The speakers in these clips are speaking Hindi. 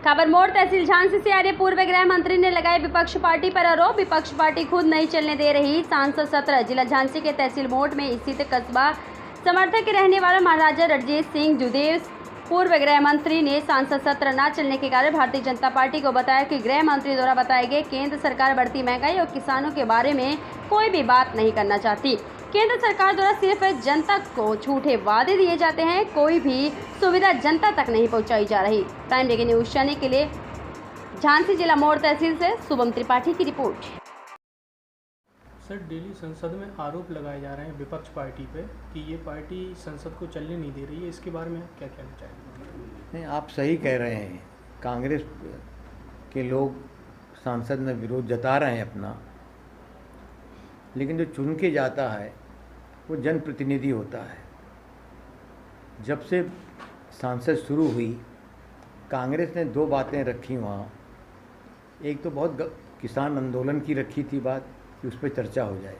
काबरमोड़ तहसील झांसी से आ रहे पूर्व गृह मंत्री ने लगाए विपक्ष पार्टी पर आरोप। विपक्ष पार्टी खुद नहीं चलने दे रही। सांसद सत्र जिला झांसी के तहसील मोड़ में स्थित कस्बा समर्थक के रहने वाला महाराजा रणजीत सिंह जुदेव पूर्व गृह मंत्री ने सांसद सत्र न चलने के कारण भारतीय जनता पार्टी को बताया कि गृह मंत्री द्वारा बताए गए केंद्र सरकार बढ़ती महंगाई और किसानों के बारे में कोई भी बात नहीं करना चाहती। केंद्र सरकार द्वारा सिर्फ जनता को झूठे वादे दिए जाते हैं, कोई भी सुविधा जनता तक नहीं पहुंचाई जा रही। प्राइम डे न्यूज चैनल के लिए झांसी जिला मोड़ तहसील से शुभम त्रिपाठी की रिपोर्ट। सर, डेली संसद में आरोप लगाए जा रहे हैं विपक्ष पार्टी पे कि ये पार्टी संसद को चलने नहीं दे रही है, इसके बारे में आप क्या कहना चाहेंगे? नहीं, आप सही कह रहे हैं। कांग्रेस के लोग सांसद में विरोध जता रहे हैं अपना, लेकिन जो चुन के जाता है वो जनप्रतिनिधि होता है। जब से सांसद शुरू हुई, कांग्रेस ने दो बातें रखी वहाँ। एक तो बहुत किसान आंदोलन की रखी थी बात कि उस पर चर्चा हो जाए,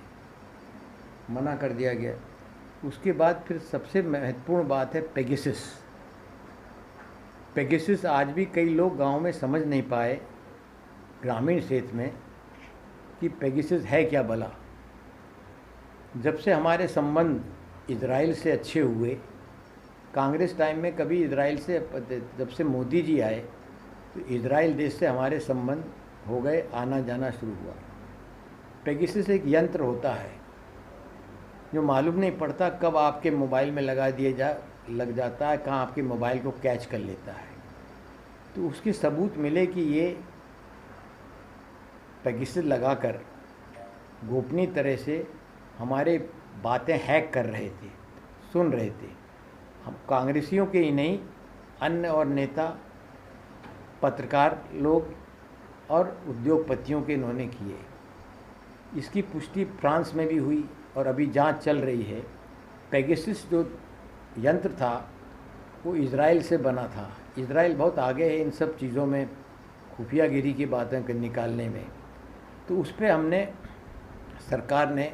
मना कर दिया गया। उसके बाद फिर सबसे महत्वपूर्ण बात है पेगासस। पेगासस आज भी कई लोग गांव में समझ नहीं पाए, ग्रामीण क्षेत्र में, कि पेगासस है क्या भला। जब से हमारे संबंध इजराइल से अच्छे हुए, कांग्रेस टाइम में कभी इजराइल से, जब से मोदी जी आए तो इजराइल देश से हमारे संबंध हो गए, आना जाना शुरू हुआ। पेगासस एक यंत्र होता है जो मालूम नहीं पड़ता कब आपके मोबाइल में लग जाता है, कहाँ आपके मोबाइल को कैच कर लेता है। तो उसके सबूत मिले कि ये पेगासस लगाकर गोपनीय तरह से हमारे बातें हैक कर रहे थे, सुन रहे थे। हम कांग्रेसियों के ही नहीं, अन्य और नेता, पत्रकार लोग और उद्योगपतियों के इन्होंने किए। इसकी पुष्टि फ्रांस में भी हुई और अभी जांच चल रही है। पेगासस जो यंत्र था वो इजराइल से बना था। इजराइल बहुत आगे है इन सब चीज़ों में, खुफियागिरी की बातें निकालने में। तो उस पर हमने, सरकार ने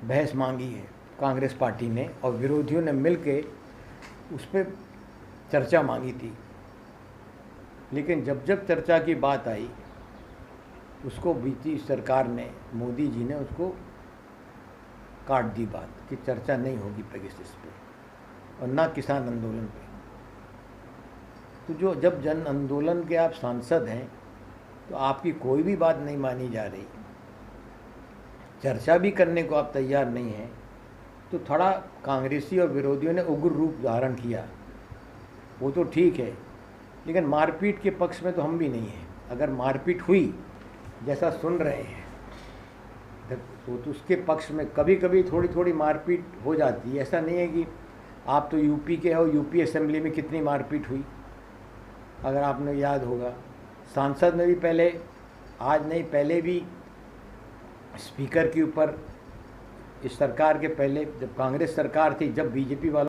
बहस मांगी है, कांग्रेस पार्टी ने, और विरोधियों ने मिलके उस पर चर्चा मांगी थी। लेकिन जब जब चर्चा की बात आई, उसको बीती सरकार ने, मोदी जी ने उसको काट दी बात कि चर्चा नहीं होगी पेगासस पे, और ना किसान आंदोलन पे। तो जो जब जन आंदोलन के आप सांसद हैं तो आपकी कोई भी बात नहीं मानी जा रही, चर्चा भी करने को आप तैयार नहीं हैं, तो थोड़ा कांग्रेसी और विरोधियों ने उग्र रूप धारण किया। वो तो ठीक है, लेकिन मारपीट के पक्ष में तो हम भी नहीं हैं। अगर मारपीट हुई जैसा सुन रहे हैं तो उसके पक्ष में कभी कभी थोड़ी थोड़ी मारपीट हो जाती है। ऐसा नहीं है कि आप तो यूपी के हो, यूपी असेंबली में कितनी मारपीट हुई, अगर आपने याद होगा। सांसद में भी पहले, आज नहीं, पहले भी स्पीकर के ऊपर, इस सरकार के पहले जब कांग्रेस सरकार थी, जब बीजेपी वालों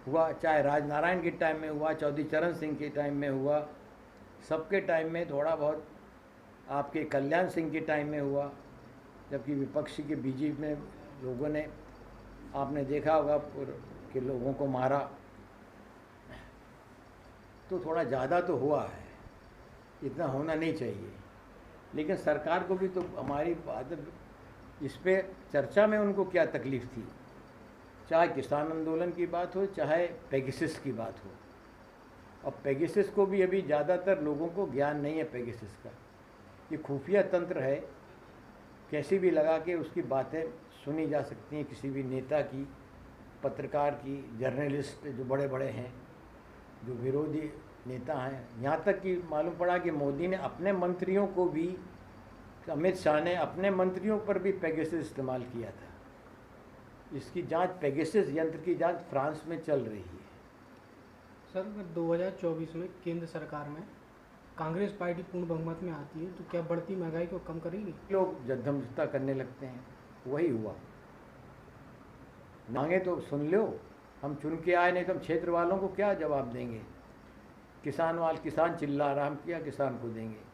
हुआ, चाहे राजनारायण के टाइम में हुआ, चौधरी चरण सिंह के टाइम में हुआ, सबके टाइम में थोड़ा बहुत, आपके कल्याण सिंह के टाइम में हुआ, जबकि विपक्षी के बीजेपी में लोगों ने, आपने देखा होगा कि लोगों को मारा। तो थोड़ा ज़्यादा तो हुआ है, इतना होना नहीं चाहिए। लेकिन सरकार को भी तो हमारी बात, इस पे चर्चा में उनको क्या तकलीफ़ थी, चाहे किसान आंदोलन की बात हो, चाहे पेगासस की बात हो। और पेगासस को भी अभी ज़्यादातर लोगों को ज्ञान नहीं है पेगासस का। ये खुफिया तंत्र है, कैसे भी लगा के उसकी बातें सुनी जा सकती हैं, किसी भी नेता की, पत्रकार की, जर्नलिस्ट जो बड़े बड़े हैं, जो विरोधी नेता हैं। यहाँ तक कि मालूम पड़ा कि मोदी ने अपने मंत्रियों को भी, अमित शाह ने अपने मंत्रियों पर भी पेगासस इस्तेमाल किया था। इसकी जांच, पेगासस यंत्र की जांच फ्रांस में चल रही है। सर, अगर 2024 में केंद्र सरकार में कांग्रेस पार्टी पूर्ण बहुमत में आती है तो क्या बढ़ती महंगाई को कम करेगी? लोग जद्दमजता करने लगते हैं, वही हुआ। मांगे तो सुन लो, हम चुन के आए, नहीं तो हम क्षेत्र वालों को क्या जवाब देंगे। किसान चिल्ला रहा, हम क्या किसान को देंगे।